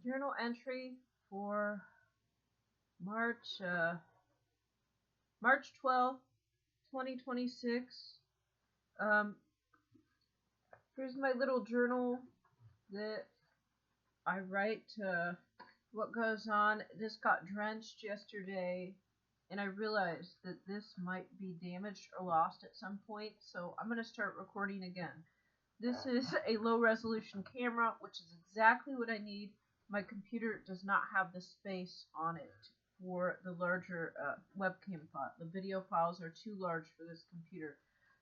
Journal entry for March March 12th, 2026. Um, Here's my little journal that I write what goes on. This got drenched yesterday, and I realized that this might be damaged or lost at some point, so I'm going to start recording again. This is a low resolution camera, which is exactly what I need. My computer does not have the space on it for the larger webcam file. The video files are too large for this computer.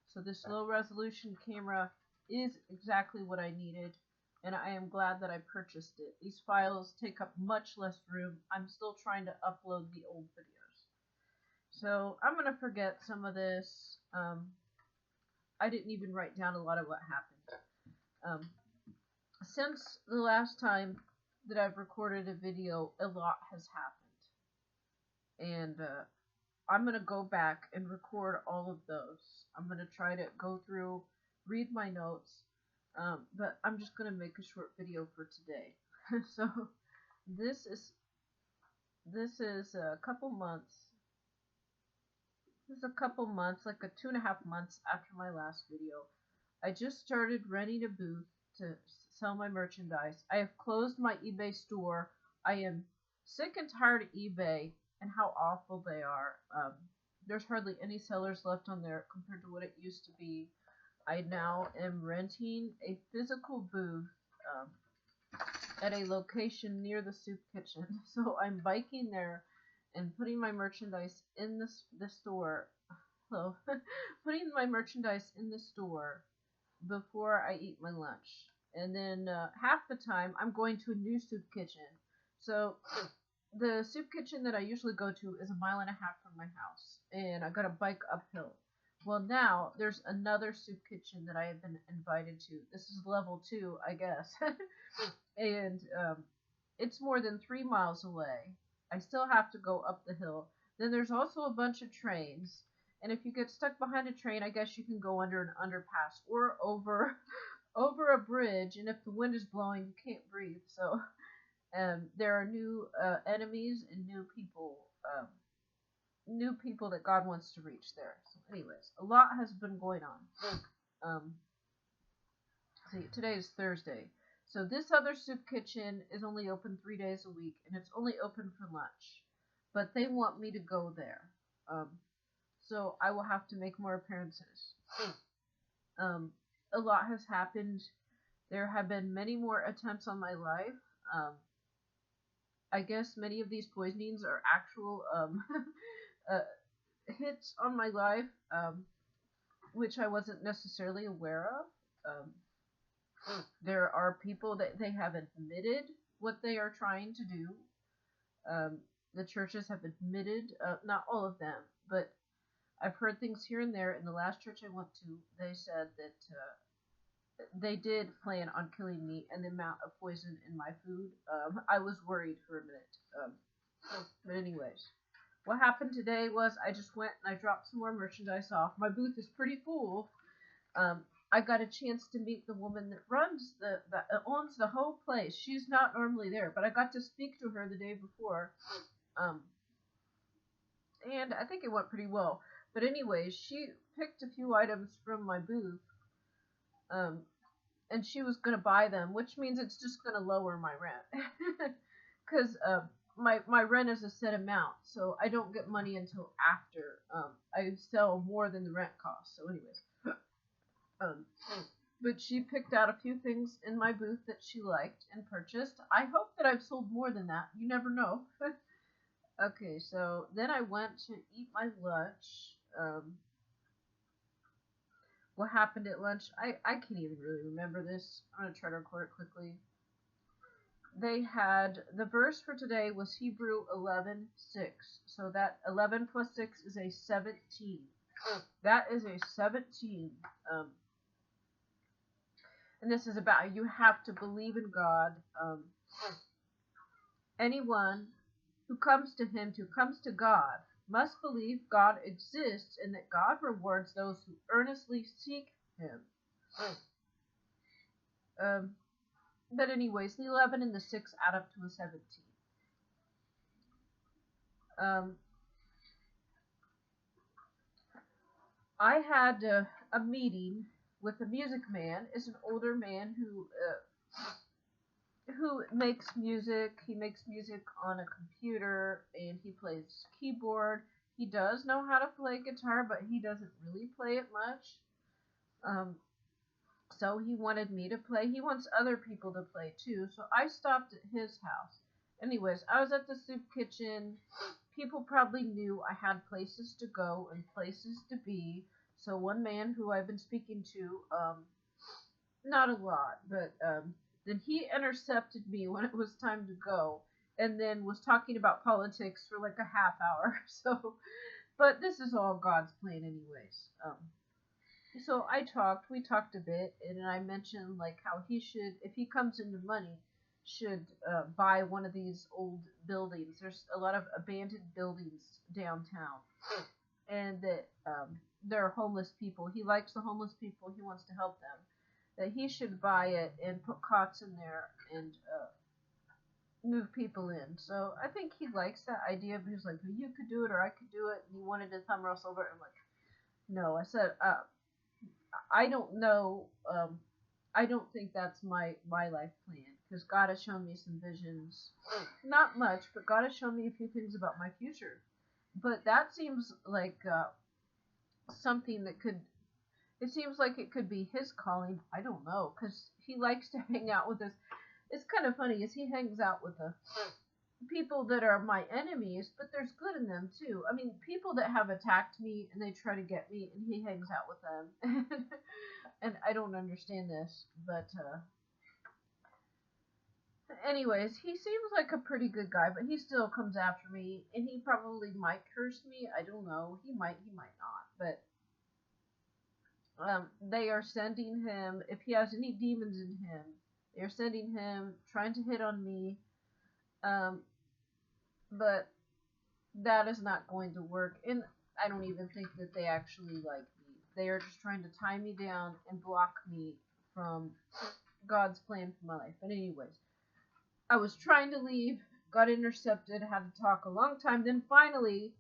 So this low resolution camera is exactly what I needed, and I am glad that I purchased it. These files take up much less room. I'm still trying to upload the old videos. So I'm going to forget some of this. I didn't even write down a lot of what happened. Since the last time that I've recorded a video, a lot has happened. And I'm going to go back and record all of those. I'm going to try to go through, read my notes, but I'm just going to make a short video for today. So this is a couple months. This is a couple months, like 2.5 months after my last video. I just started renting a booth to sell my merchandise. I have closed my eBay store. I am sick and tired of eBay and how awful they are. There's hardly any sellers left on there compared to what it used to be. I now am renting a physical booth at a location near the soup kitchen. So I'm biking there and putting my merchandise in the store. Hello. Putting my merchandise in the store before I eat my lunch. And then half the time I'm going to a new soup kitchen. So the soup kitchen that I usually go to is 1.5 miles from my house, and I got to bike uphill. Well, now there's another soup kitchen that I have been invited to. This is level 2, I guess. And it's more than 3 miles away. I still have to go up the hill. Then there's also a bunch of trains. And if you get stuck behind a train, I guess you can go under an underpass or over a bridge. And if the wind is blowing, you can't breathe. So there are new enemies and new people that God wants to reach there. So anyways, a lot has been going on. See, today is Thursday. So this other soup kitchen is only open 3 days a week, and it's only open for lunch. But they want me to go there. So I will have to make more appearances. A lot has happened. There have been many more attempts on my life. I guess many of these poisonings are actual hits on my life, which I wasn't necessarily aware of. There are people that they have admitted what they are trying to do. The churches have admitted, not all of them, but I've heard things here and there. In the last church I went to, they said that they did plan on killing me and the amount of poison in my food. I was worried for a minute. But anyways, what happened today was I just went and I dropped some more merchandise off. My booth is pretty full. I got a chance to meet the woman that runs that owns the whole place. She's not normally there, but I got to speak to her the day before. And I think it went pretty well. But anyways, she picked a few items from my booth, and she was going to buy them, which means it's just going to lower my rent. Because my rent is a set amount, so I don't get money until after I sell more than the rent costs. So anyways. But she picked out a few things in my booth that she liked and purchased. I hope that I've sold more than that. You never know. Okay, so then I went to eat my lunch. What happened at lunch? I can't even really remember this. I'm going to try to record it quickly. They had, the verse for today was Hebrew 11:6. So that 11 plus 6 is a 17. That is a 17. And this is about you have to believe in God. Anyone who comes to him, who comes to God, must believe God exists and that God rewards those who earnestly seek him. But anyways, the 11 and the 6 add up to a 17. I had a meeting with a music man. It's an older man who makes music. He makes music on a computer and he plays keyboard. He does know how to play guitar, but he doesn't really play it much. Um, so he wanted me to play. He wants other people to play too. So I stopped at his house. Anyways, I was at the soup kitchen. People probably knew I had places to go and places to be. So one man who I've been speaking to, not a lot, but then he intercepted me when it was time to go, and then was talking about politics for like a half hour. So, but this is all God's plan, anyways. So we talked a bit, and I mentioned like how he should, if he comes into money, should buy one of these old buildings. There's a lot of abandoned buildings downtown, and that there are homeless people. He likes the homeless people. He wants to help them. That he should buy it and put cots in there and move people in. So I think he likes that idea. But he's like, well, you could do it or I could do it. And he wanted to thumb wrestle over it. I'm like, no. I said, I don't know. I don't think that's my life plan because God has shown me some visions. Not much, but God has shown me a few things about my future. But that seems like something that could. It seems like it could be his calling. I don't know because he likes to hang out with us. It's kind of funny as he hangs out with the people that are my enemies, but there's good in them too. I mean, people that have attacked me and they try to get me, and he hangs out with them. And I don't understand this, but anyways, he seems like a pretty good guy, but he still comes after me, and he probably might curse me. I don't know. He might not, but they are sending him, if he has any demons in him, they're sending him, trying to hit on me, but that is not going to work, and I don't even think that they actually like me. They are just trying to tie me down and block me from God's plan for my life. But anyways, I was trying to leave, got intercepted, had to talk a long time, then finally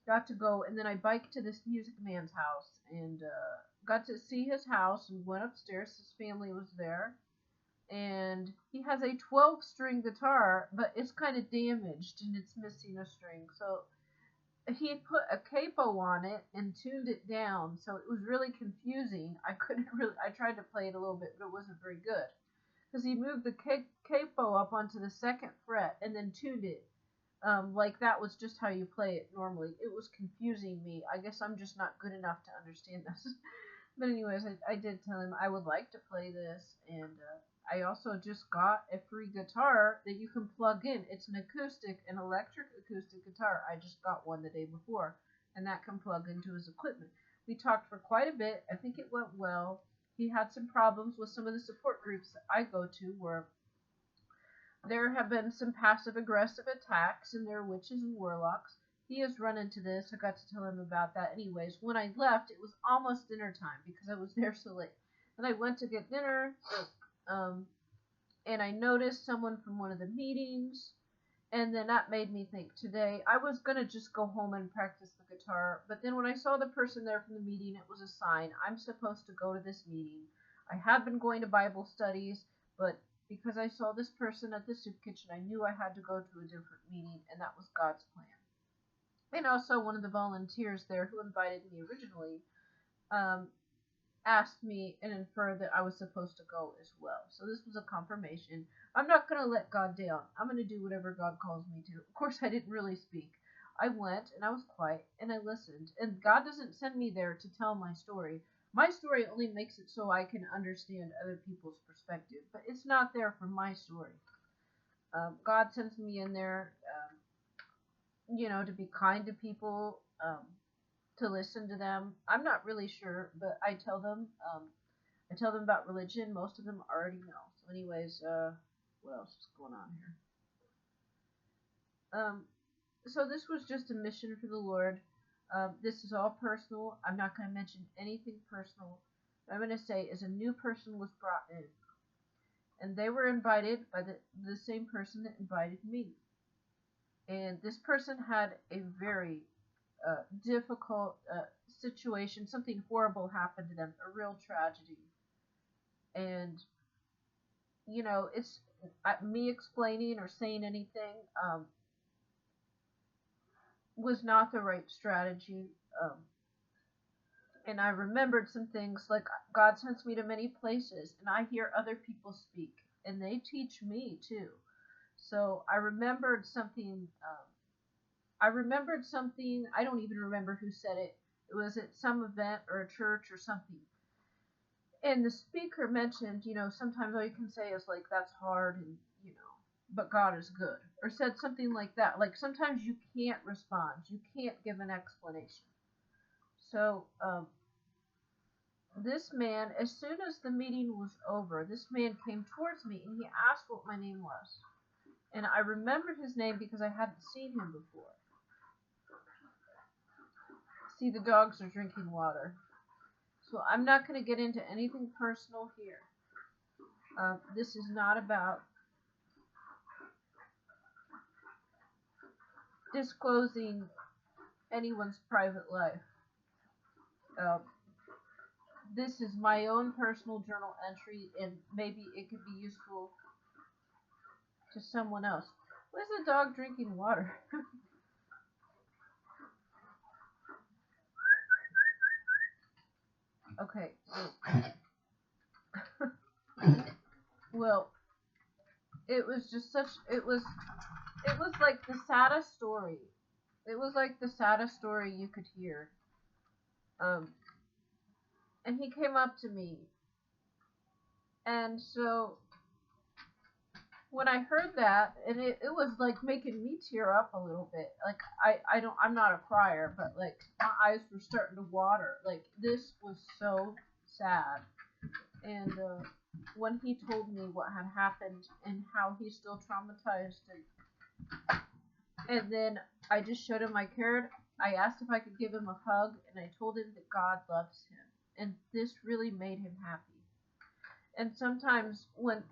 got to go, and then I biked to this music man's house, and got to see his house, and went upstairs. His family was there, and he has a 12-string guitar, but it's kind of damaged, and it's missing a string, so he put a capo on it and tuned it down, so it was really confusing. I tried to play it a little bit, but it wasn't very good because he moved the capo up onto the second fret and then tuned it like that was just how you play it normally. It was confusing me. I guess I'm just not good enough to understand this. But anyways, I did tell him I would like to play this, and I also just got a free guitar that you can plug in. It's an electric acoustic guitar. I just got one the day before, and that can plug into his equipment. We talked for quite a bit. I think it went well. He had some problems with some of the support groups that I go to where there have been some passive-aggressive attacks, and they're witches and warlocks. He has run into this. I got to tell him about that. Anyways, when I left, it was almost dinner time because I was there so late. And I went to get dinner, and I noticed someone from one of the meetings, and then that made me think today I was going to just go home and practice the guitar, but then when I saw the person there from the meeting, it was a sign. I'm supposed to go to this meeting. I had been going to Bible studies, but because I saw this person at the soup kitchen, I knew I had to go to a different meeting, and that was God's plan. And also, one of the volunteers there who invited me originally asked me and inferred that I was supposed to go as well. So this was a confirmation. I'm not going to let God down. I'm going to do whatever God calls me to. Of course, I didn't really speak. I went and I was quiet and I listened. And God doesn't send me there to tell my story. My story only makes it so I can understand other people's perspective. But it's not there for my story. God sends me in there, to be kind to people, to listen to them. I'm not really sure, but I tell them about religion. Most of them already know. So anyways, what else is going on here? So this was just a mission for the Lord. This is all personal. I'm not going to mention anything personal. What I'm going to say is a new person was brought in. and they were invited by the same person that invited me. And this person had a very difficult situation. Something horrible happened to them, a real tragedy. And it's me explaining or saying anything was not the right strategy. And I remembered some things, like God sends me to many places, and I hear other people speak, and they teach me too. So I remembered something. I don't even remember who said it. It was at some event or a church or something. And the speaker mentioned, sometimes all you can say is like, that's hard, and, but God is good. Or said something like that. Like, sometimes you can't respond. You can't give an explanation. So, this man, as soon as the meeting was over, this man came towards me and he asked what my name was. And I remembered his name because I hadn't seen him before. See, the dogs are drinking water. So I'm not going to get into anything personal here. This is not about disclosing anyone's private life. This is my own personal journal entry, and maybe it could be useful to someone else. Why is the dog drinking water? Okay. Well, it was just it was like the saddest story. It was like the saddest story you could hear. And he came up to me. And so when I heard that, and it was like making me tear up a little bit. Like I'm not a crier, but like my eyes were starting to water. Like, this was so sad. And when he told me what had happened and how he's still traumatized, and then I just showed him my card. I asked if I could give him a hug, and I told him that God loves him, and this really made him happy. And sometimes when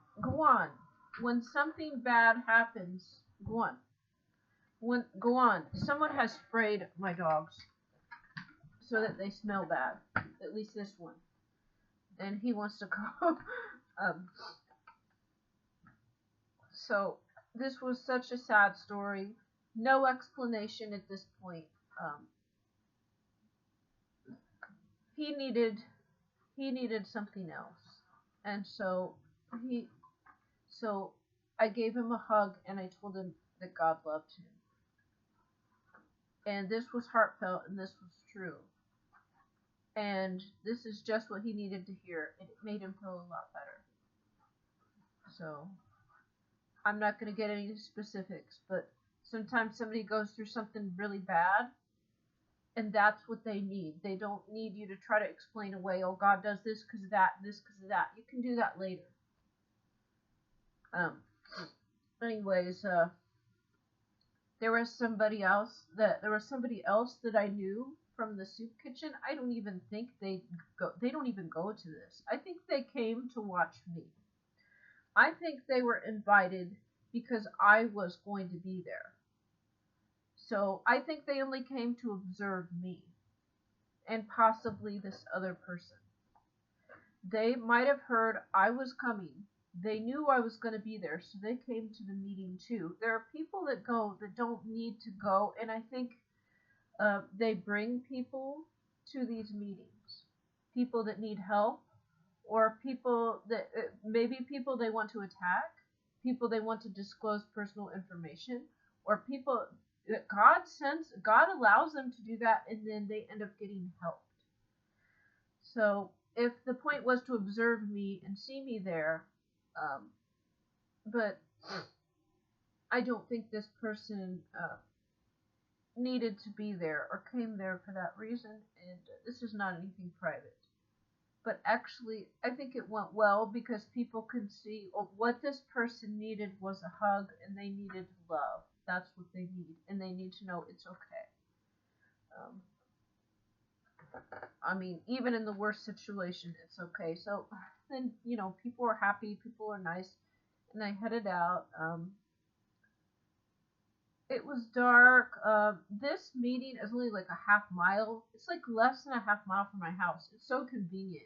something bad happens, go on. Someone has sprayed my dogs so that they smell bad. At least this one. And he wants to go. So this was such a sad story. No explanation at this point. He needed something else, and so I gave him a hug, and I told him that God loved him. And this was heartfelt, and this was true. And this is just what he needed to hear, and it made him feel a lot better. So I'm not going to get any specifics, but sometimes somebody goes through something really bad, and that's what they need. They don't need you to try to explain away, oh, God does this because of that, this because of that. You can do that later. Anyways, there was somebody else that I knew from the soup kitchen. I don't even think they don't even go to this. I think they came to watch me. I think they were invited because I was going to be there. So I think they only came to observe me, and possibly this other person. They might have heard I was coming. They knew I was going to be there, so they came to the meeting too. There are people that go that don't need to go, and I think they bring people to these meetings. People that need help, or people that maybe people they want to attack, people they want to disclose personal information, or people that God allows them to do that, and then they end up getting helped. So if the point was to observe me and see me there, but I don't think this person needed to be there or came there for that reason, and this is not anything private. But actually, I think it went well because people could see what this person needed was a hug, and they needed love. That's what they need, and they need to know it's okay. I mean, even in the worst situation, it's okay. So then, people are happy, people are nice, and I headed out. It was dark. This meeting is only like a half mile. It's like less than a half mile from my house. It's so convenient.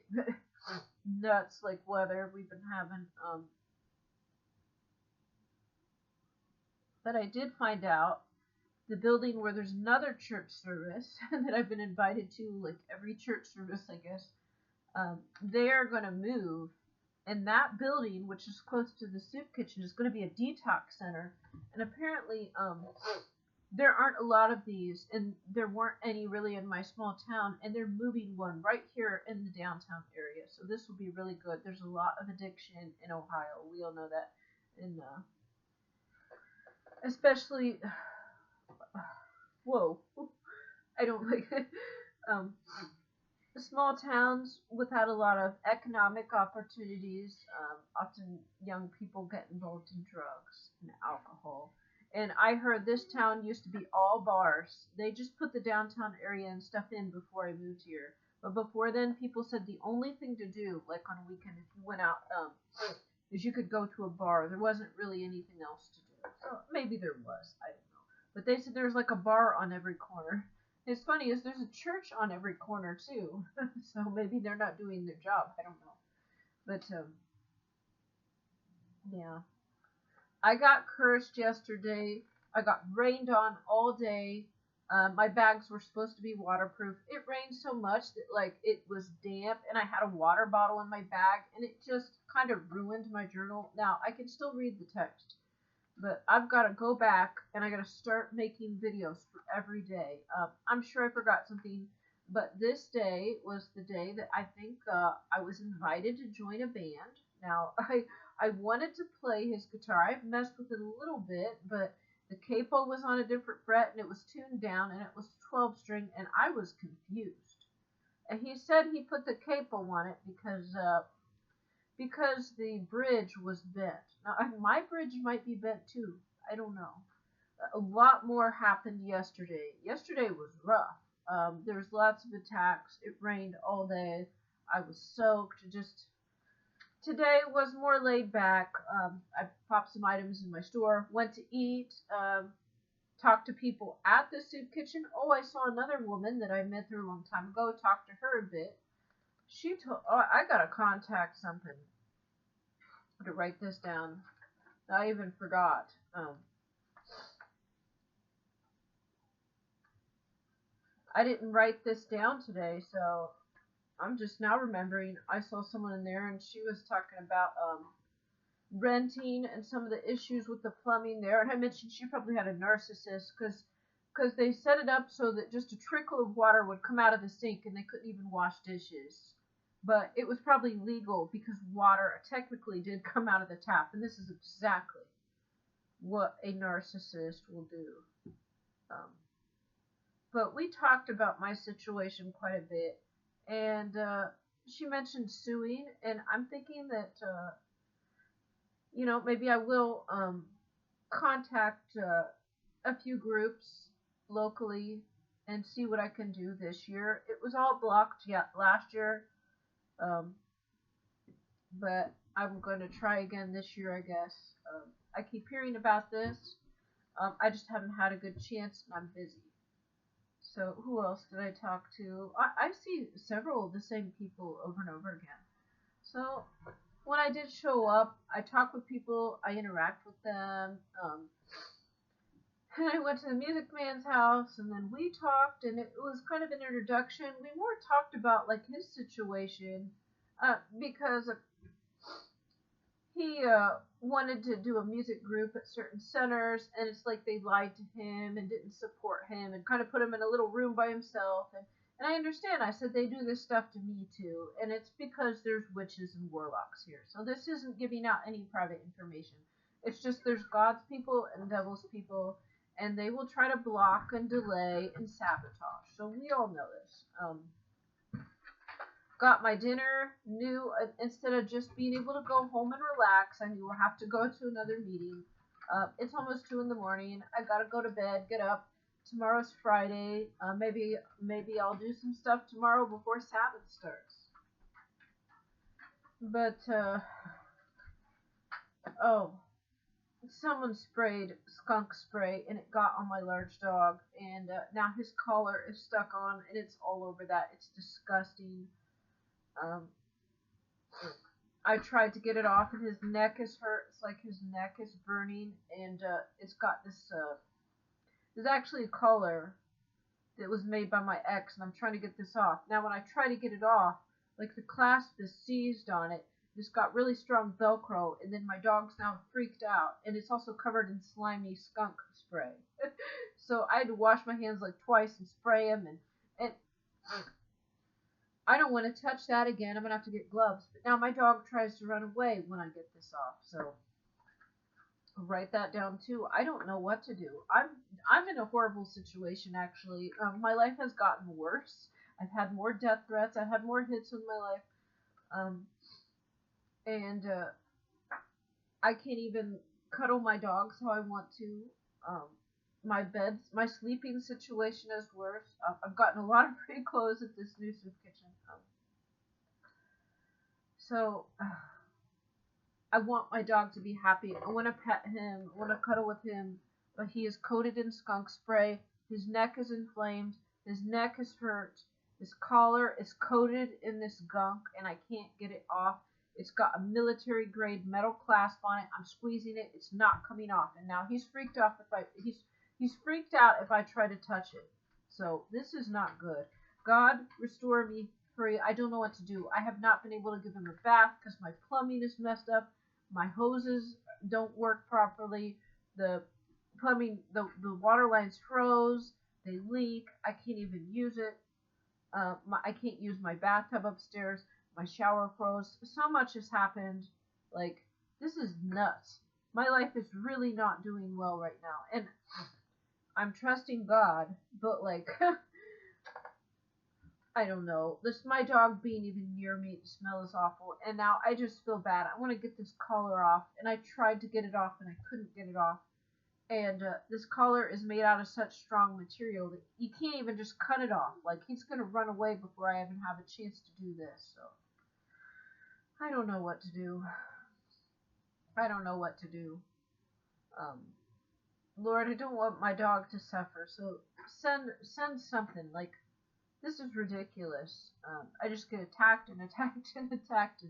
Nuts like weather we've been having. But I did find out the building where there's another church service that I've been invited to, like every church service, I guess. They are going to move, and that building, which is close to the soup kitchen, is going to be a detox center. And apparently, there aren't a lot of these, and there weren't any really in my small town, and they're moving one right here in the downtown area. So this will be really good. There's a lot of addiction in Ohio. We all know that, and especially, whoa, I don't like it. Um, Small towns without a lot of economic opportunities, often young people get involved in drugs and alcohol. And I heard this town used to be all bars. They just put the downtown area and stuff in before I moved here. But before then, people said the only thing to do, like on a weekend, if you went out, is you could go to a bar. There wasn't really anything else to do. So maybe there was. I don't know. But they said there was like a bar on every corner. It's funny is there's a church on every corner too, so maybe they're not doing their job. I don't know, but yeah, I got cursed yesterday. I got rained on all day. My bags were supposed to be waterproof. It rained so much that like it was damp, and I had a water bottle in my bag, and it just kind of ruined my journal. Now I can still read the text, but I've got to go back and I got to start making videos for every day. I'm sure I forgot something, but this day was the day that I think I was invited to join a band. Now, I wanted to play his guitar. I've messed with it a little bit, but the capo was on a different fret and it was tuned down and it was 12 string and I was confused. And he said he put the capo on it because the bridge was bent. Now, my bridge might be bent too. I don't know. A lot more happened yesterday. Yesterday was rough. There was lots of attacks. It rained all day. I was soaked. Just today was more laid back. I popped some items in my store. Went to eat. Talked to people at the soup kitchen. Oh, I saw another woman that I met there a long time ago. Talked to her a bit. She told. Oh, I gotta contact something to write this down. I even forgot. I didn't write this down today, so I'm just now remembering. I saw someone in there, and she was talking about renting and some of the issues with the plumbing there. And I mentioned she probably had a narcissist because they set it up so that just a trickle of water would come out of the sink, and they couldn't even wash dishes. But it was probably legal because water technically did come out of the tap, and this is exactly what a narcissist will do. Um, but we talked about my situation quite a bit, and she mentioned suing, and I'm thinking that maybe I will contact a few groups locally and see what I can do this year. It was all blocked last year, but I'm going to try again this year, I guess. I keep hearing about this. I just haven't had a good chance, and I'm busy. So who else did I talk to? I see several of the same people over and over again. So when I did show up, I talk with people, I interact with them. And I went to the Music Man's house, and then we talked, and it was kind of an introduction. We more talked about like his situation because he wanted to do a music group at certain centers, and it's like they lied to him and didn't support him and kind of put him in a little room by himself. And I understand. I said they do this stuff to me too, and it's because there's witches and warlocks here. So this isn't giving out any private information. It's just there's God's people and devil's people, and they will try to block and delay and sabotage. So we all know this. Got my dinner, knew instead of just being able to go home and relax, I knew I have to go to another meeting. It's almost 2 in the morning. I gotta go to bed, get up, tomorrow's Friday. Maybe I'll do some stuff tomorrow before Sabbath starts. But oh, someone sprayed skunk spray and it got on my large dog, and now his collar is stuck on and it's all over that. It's disgusting. Um, I tried to get it off and his neck is hurt. It's like his neck is burning, and it's got this. There's actually a collar that was made by my ex, and I'm trying to get this off. Now, when I try to get it off, like the clasp is seized on it. It's got really strong Velcro, and then my dog's now freaked out, and it's also covered in slimy skunk spray. So I had to wash my hands like twice and spray him, and I don't want to touch that again. I'm gonna have to get gloves. But now my dog tries to run away when I get this off. So write that down too. I don't know what to do. I'm in a horrible situation actually. My life has gotten worse. I've had more death threats. I've had more hits in my life. And I can't even cuddle my dogs how I want to. My sleeping situation is worse. I've gotten a lot of free clothes at this new soup kitchen. So I want my dog to be happy. I want to pet him. I want to cuddle with him. But he is coated in skunk spray. His neck is inflamed. His neck is hurt. His collar is coated in this gunk, and I can't get it off. It's got a military grade metal clasp on it. I'm squeezing it. It's not coming off. And now he's freaked out he's freaked out if I try to touch it. So this is not good. God, restore me free. I don't know what to do. I have not been able to give him a bath because my plumbing is messed up. My hoses don't work properly. The plumbing, the water lines froze. They leak. I can't even use it. I can't use my bathtub upstairs. My shower froze. So much has happened. Like, this is nuts. My life is really not doing well right now. And I'm trusting God, but like, I don't know. My dog being even near me, the smell is awful. And now I just feel bad. I want to get this collar off. And I tried to get it off and I couldn't get it off. And this collar is made out of such strong material that you can't even just cut it off. Like, he's going to run away before I even have a chance to do this. So I don't know what to do. I don't know what to do. Lord, I don't want my dog to suffer. So send something. Like, this is ridiculous. I just get attacked and attacked and attacked.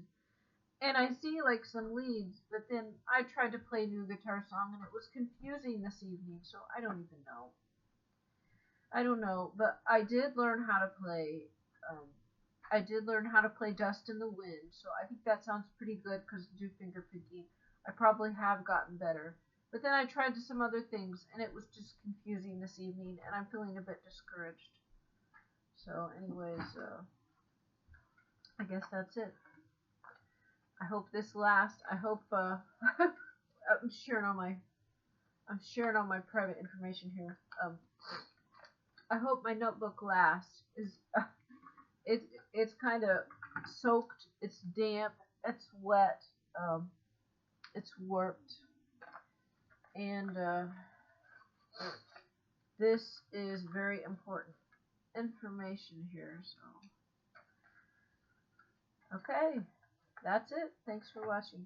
And I see like some leads, but then I tried to play a new guitar song and it was confusing this evening, so I don't even know. I don't know, but I did learn how to play. I did learn how to play Dust in the Wind, so I think that sounds pretty good because do finger picking. I probably have gotten better. But then I tried some other things and it was just confusing this evening and I'm feeling a bit discouraged. So anyways, I guess that's it. I hope this lasts. I hope I'm sharing all my private information here. I hope my notebook lasts. It's kind of soaked. It's damp. It's wet. It's warped. And this is very important information here. So okay. That's it. Thanks for watching.